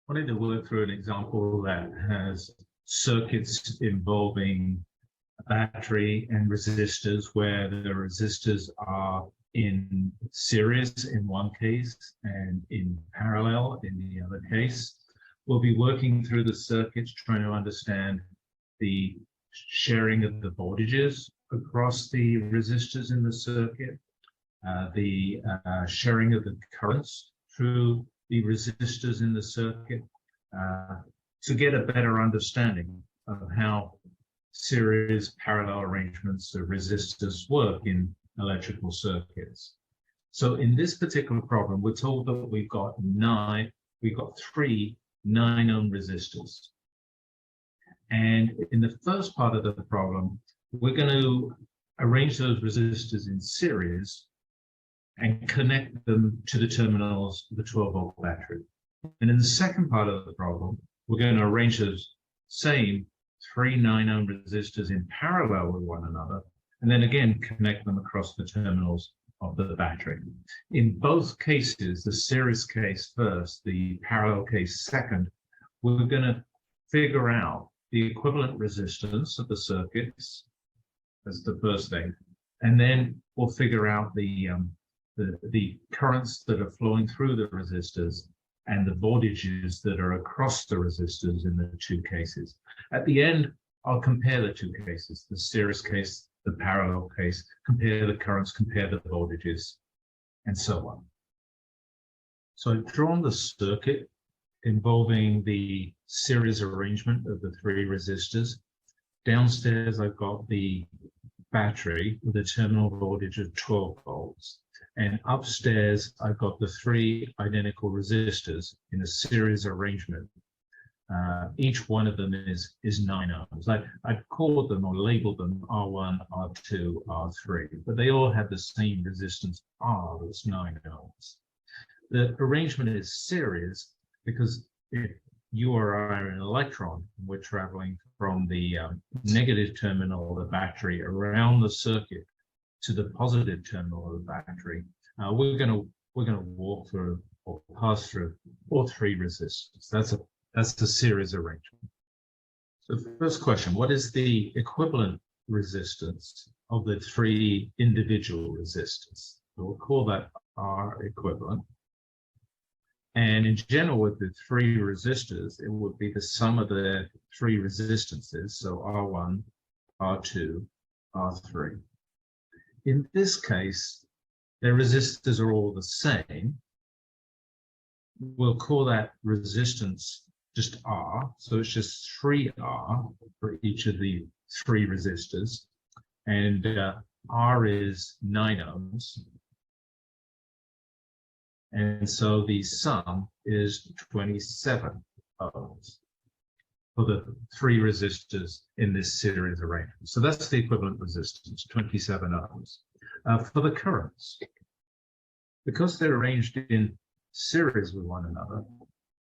wanted to work through an example that has circuits involving a battery and resistors, where the resistors are in series in one case and in parallel in the other case. We'll be working through the circuits, trying to understand the sharing of the voltages across the resistors in the circuit, the sharing of the currents through the resistors in the circuit, to get a better understanding of how series parallel arrangements of resistors work in electrical circuits. So in this particular problem, we're told that we've got three 9-ohm resistors. And in the first part of the problem, we're going to arrange those resistors in series and connect them to the terminals of the 12-volt battery. And in the second part of the problem, we're going to arrange those same three 9-ohm resistors in parallel with one another, and then again connect them across the terminals of the battery. In both cases, the series case first, the parallel case second, we're going to figure out the equivalent resistance of the circuits as the first thing, and then we'll figure out the currents that are flowing through the resistors and the voltages that are across the resistors in the two cases. At the end, I'll compare the two cases, the series case, the parallel case, compare the currents, compare the voltages, and so on. So I've drawn the circuit involving the series arrangement of the three resistors. Downstairs, I've got the battery with a terminal voltage of 12 volts. And upstairs, I've got the three identical resistors in a series arrangement. Each one of them is 9 ohms. I've called them or labeled them R1, R2, R3, but they all have the same resistance R, that's 9 ohms. The arrangement is series because if you or I are an electron, we're traveling from the negative terminal of the battery around the circuit to the positive terminal of the battery, we're going to walk through or pass through all three resistors. That's the series arrangement. So first question, what is the equivalent resistance of the three individual resistors? So we'll call that R equivalent. And in general, with the three resistors, it would be the sum of the three resistances, so R1, R2, R3. In this case, their resistors are all the same. We'll call that resistance just R, so it's just 3R for each of the three resistors, and R is 9 ohms, and so the sum is 27 ohms for the three resistors in this series arrangement. So that's the equivalent resistance, 27 ohms. For the currents, because they're arranged in series with one another,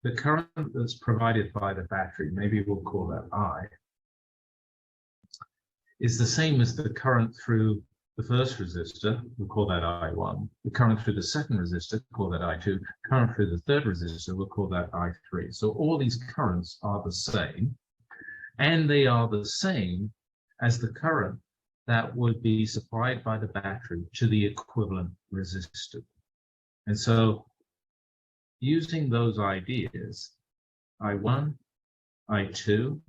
the current that's provided by the battery, maybe we'll call that I, is the same as the current through the first resistor, we'll call that I1. The current through the second resistor, call that I2. Current through the third resistor, we'll call that I3. So all these currents are the same, and they are the same as the current that would be supplied by the battery to the equivalent resistor. And so using those ideas, I1, I2,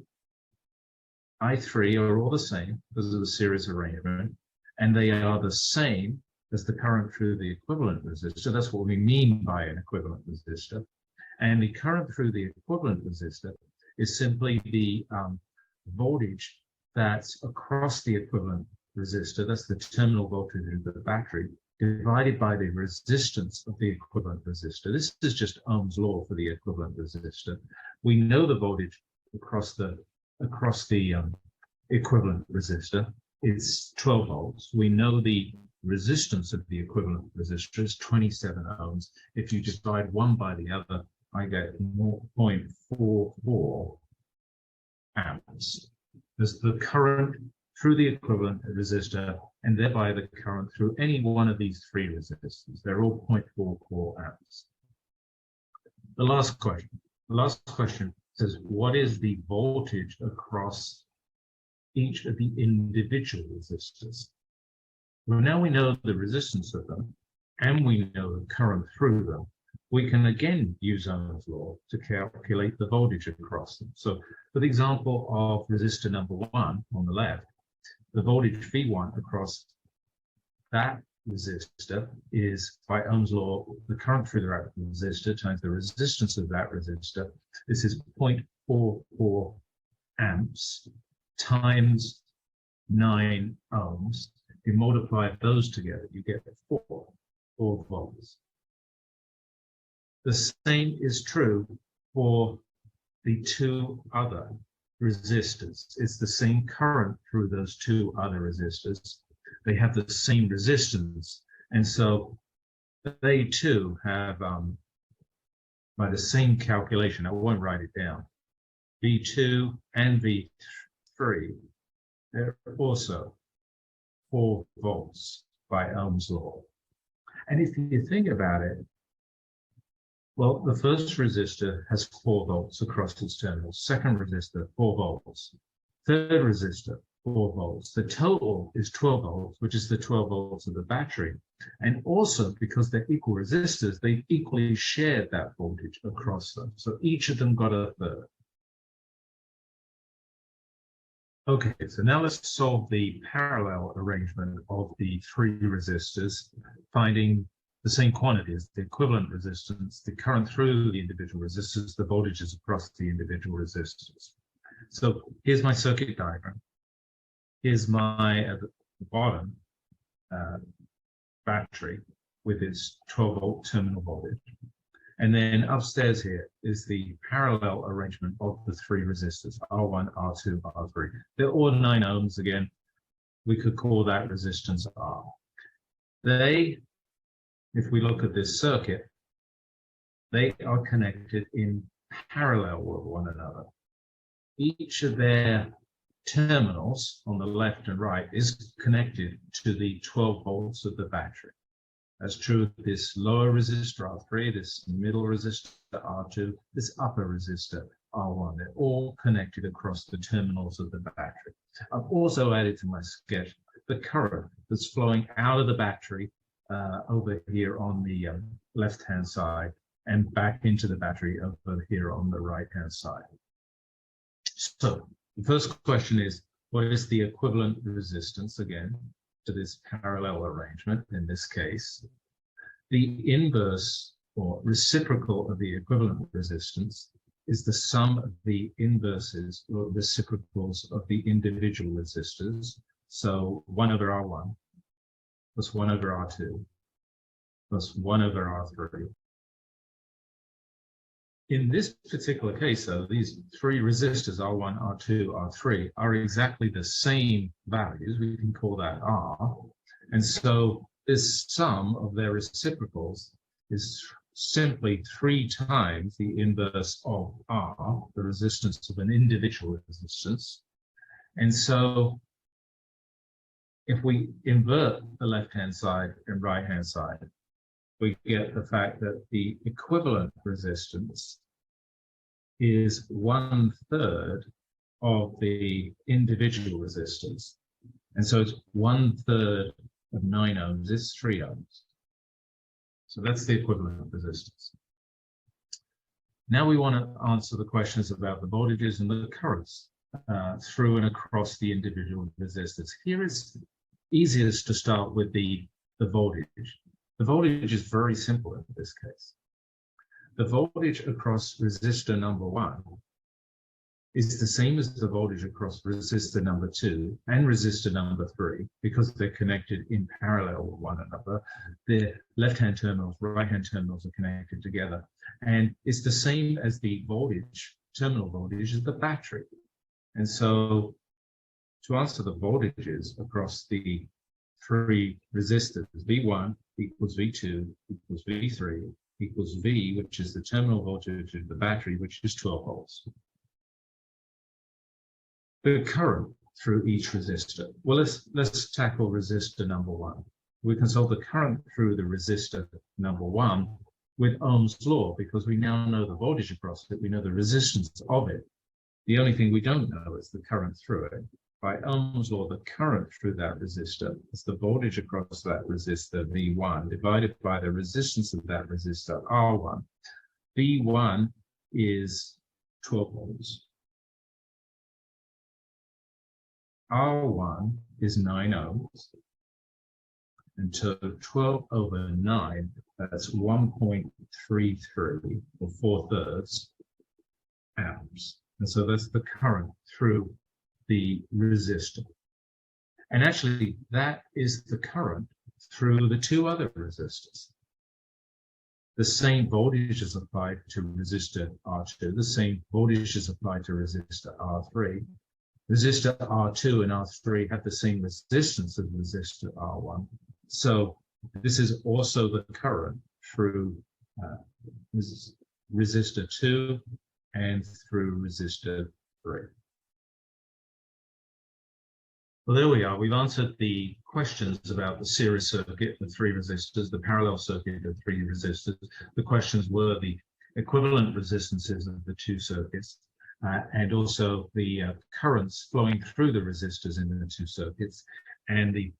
I3 are all the same because of the series arrangement, and they are the same as the current through the equivalent resistor. That's what we mean by an equivalent resistor. And the current through the equivalent resistor is simply the voltage that's across the equivalent resistor. That's the terminal voltage of the battery, divided by the resistance of the equivalent resistor. This is just Ohm's law for the equivalent resistor. We know the voltage across the equivalent resistor is 12 volts. We know the resistance of the equivalent resistor is 27 ohms. If you divide one by the other, I get 0.44 amps. There's the current through the equivalent resistor, and thereby the current through any one of these three resistors. They're all 0.44 amps. The last question, The last question says, what is the voltage across each of the individual resistors? Well, now we know the resistance of them, and we know the current through them. We can again use Ohm's law to calculate the voltage across them. So for the example of resistor number 1 on the left, the voltage V1 across that resistor is, by Ohm's law, the current through that resistor times the resistance of that resistor. This is 0.44 amps times 9 ohms. If you multiply those together, you get 4 volts. The same is true for the 2 other resistors. It's the same current through those 2 other resistors. They have the same resistance, and so they too have, by the same calculation, I won't write it down, V2 and V3, they're also 4 volts by Ohm's law. And if you think about it, well, the first resistor has 4 volts across its terminals. Second resistor, 4 volts. Third resistor, 4 volts. The total is 12 volts, which is the 12 volts of the battery. And also, because they're equal resistors, they equally shared that voltage across them. So each of them got a third. Okay, so now let's solve the parallel arrangement of the 3 resistors, finding the same quantities, the equivalent resistance, the current through the individual resistors, the voltages across the individual resistors. So here's my circuit diagram. Here's my, at the bottom, battery with its 12-volt terminal voltage. And then upstairs here is the parallel arrangement of the 3 resistors, R1, R2, R3. They're all 9 ohms again. We could call that resistance R. They, if we look at this circuit, they are connected in parallel with one another. Each of their terminals on the left and right is connected to the 12 volts of the battery. That's true of this lower resistor R3, this middle resistor R2, this upper resistor R1. They're all connected across the terminals of the battery. I've also added to my sketch the current that's flowing out of the battery over here on the left-hand side and back into the battery over here on the right-hand side. So the first question is, what is the equivalent resistance, again, to this parallel arrangement in this case? The inverse or reciprocal of the equivalent resistance is the sum of the inverses or reciprocals of the individual resistors. So 1 over R1 plus 1 over R2 plus 1 over R3. In this particular case, though, these 3 resistors, R1, R2, R3, are exactly the same values. We can call that R. And so this sum of their reciprocals is simply 3 times the inverse of R, the resistance of an individual resistance. And so if we invert the left-hand side and right-hand side, we get the fact that the equivalent resistance is 1/3 of the individual resistors. And so it's 1/3 of 9 ohms is 3 ohms. So that's the equivalent resistance. Now we want to answer the questions about the voltages and the currents through and across the individual resistors. Here is easiest to start with the voltage. The voltage is very simple in this case. The voltage across resistor number 1 is the same as the voltage across resistor number 2 and resistor number 3 because they're connected in parallel with one another. The left-hand terminals, right-hand terminals are connected together. And it's the same as the voltage, terminal voltage of the battery. And so to answer the voltages across the 3 resistors, V1 equals V2 equals V3 equals V, which is the terminal voltage of the battery, which is 12 volts. The current through each resistor. Well, let's tackle resistor number 1. We can solve the current through the resistor number 1 with Ohm's law, because we now know the voltage across it, we know the resistance of it. The only thing we don't know is the current through it. By Ohm's law, the current through that resistor is the voltage across that resistor, V1, divided by the resistance of that resistor, R1. V1 is 12 ohms. R1 is 9 ohms. And so 12 over 9, that's 1.33, or 4/3 amps. And so that's the current through the resistor. And actually, that is the current through the two other resistors. The same voltage is applied to resistor R2, the same voltage is applied to resistor R3. Resistor R2 and R3 have the same resistance as resistor R1. So this is also the current through resistor 2 and through resistor 3. Well, there we are. We've answered the questions about the series circuit, the 3 resistors, the parallel circuit, the 3 resistors. The questions were the equivalent resistances of the 2 circuits, and also the currents flowing through the resistors in the 2 circuits, and the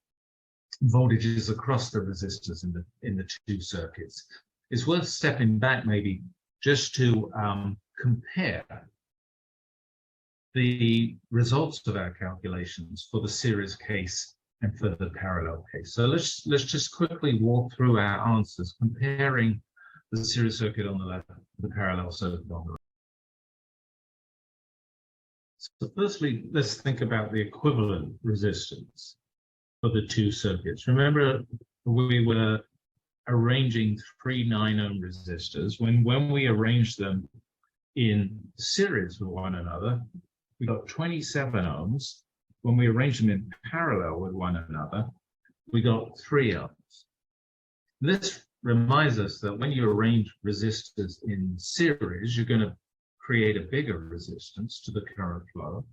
voltages across the resistors in the 2 circuits. It's worth stepping back maybe just to compare the results of our calculations for the series case and for the parallel case. So let's just quickly walk through our answers, comparing the series circuit on the left, the parallel circuit on the right. So firstly, let's think about the equivalent resistance for the 2 circuits. Remember, we were arranging 3 9-ohm resistors. When we arranged them in series with one another, we got 27 ohms. When we arranged them in parallel with one another, we got 3 ohms. This reminds us that when you arrange resistors in series, you're going to create a bigger resistance to the current flow.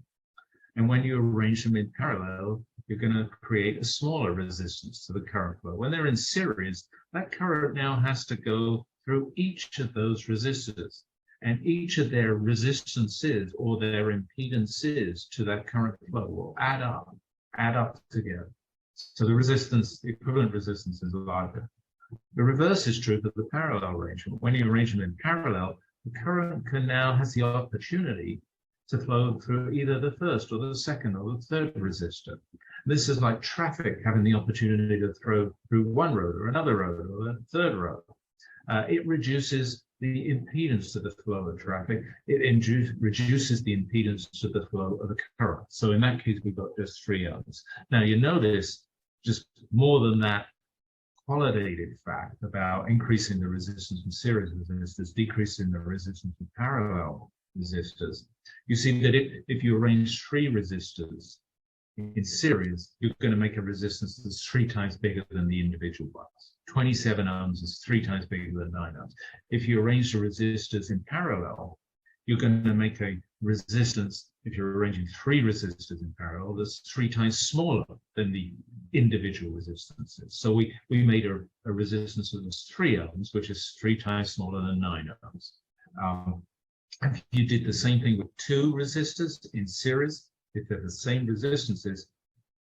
And when you arrange them in parallel, you're going to create a smaller resistance to the current flow. When they're in series, that current now has to go through each of those resistors, and each of their resistances or their impedances to that current flow will add up together. So the resistance, the equivalent resistance, is larger. The reverse is true for the parallel arrangement. When you arrange them in parallel, the current has the opportunity to flow through either the first or the second or the third resistor. This is like traffic having the opportunity to throw through one road or another road or a third road. It reduces the impedance to the flow of traffic. It reduces the impedance to the flow of the current. So in that case, we've got just 3 ohms. Now you notice just more than that qualitative fact about increasing the resistance from series resistors, decreasing the resistance from parallel resistors. You see that if you arrange 3 resistors in series, you're going to make a resistance that's 3 times bigger than the individual ones. 27 ohms is 3 times bigger than 9 ohms. If you arrange the resistors in parallel, you're going to make a resistance, if you're arranging 3 resistors in parallel, that's 3 times smaller than the individual resistances. So we made a resistance that was 3 ohms, which is 3 times smaller than 9 ohms. If you did the same thing with 2 resistors in series, if they're the same resistances,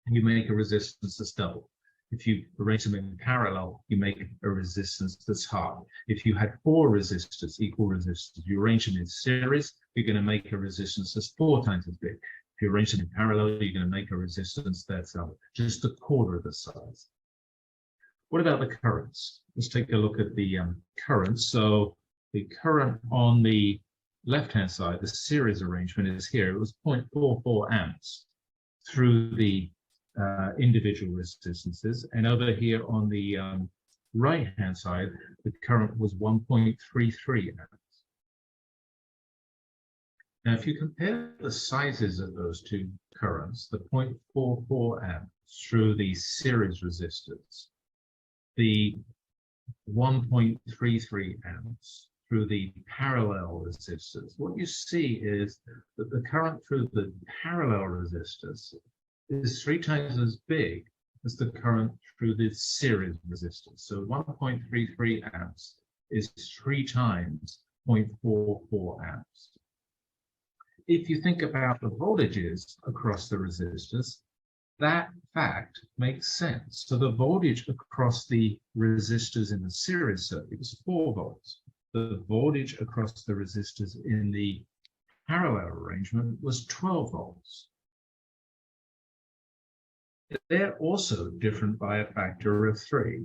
you make a resistance that's double. If you arrange them in parallel, you make a resistance that's half. If you had 4 resistors, equal resistors, you arrange them in series, you're going to make a resistance that's 4 times as big. If you arrange them in parallel, you're going to make a resistance that's just a quarter of the size. What about the currents? Let's take a look at the currents. So the current on the left-hand side, the series arrangement is here. It was 0.44 amps through the individual resistances. And over here on the right-hand side, the current was 1.33 amps. Now, if you compare the sizes of those 2 currents, the 0.44 amps through the series resistors, the 1.33 amps through the parallel resistors, what you see is that the current through the parallel resistors is 3 times as big as the current through the series resistors. So 1.33 amps is 3 times 0.44 amps. If you think about the voltages across the resistors, that fact makes sense. So the voltage across the resistors in the series circuit is 4 volts. The voltage across the resistors in the parallel arrangement was 12 volts. They're also different by a factor of 3.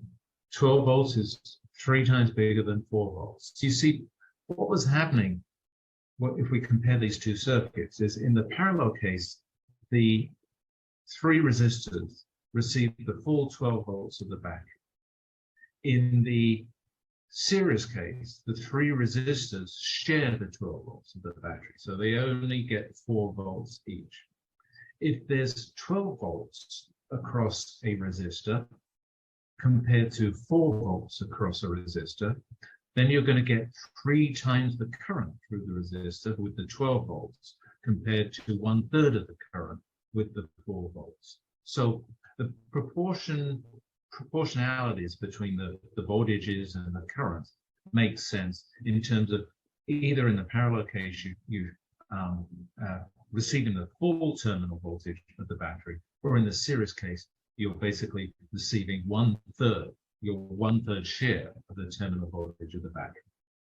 12 volts is 3 times bigger than 4 volts. So you see, what was happening, if we compare these two circuits, is in the parallel case, the 3 resistors received the full 12 volts of the battery. In the series case, the 3 resistors share the 12 volts of the battery, so they only get 4 volts each. If there's 12 volts across a resistor compared to 4 volts across a resistor, then you're going to get 3 times the current through the resistor with the 12 volts compared to 1/3 of the current with the 4 volts. So the proportionalities between the voltages and the current makes sense in terms of either in the parallel case you receiving the full terminal voltage of the battery, or in the series case, you're basically receiving 1/3, your 1/3 share of the terminal voltage of the battery.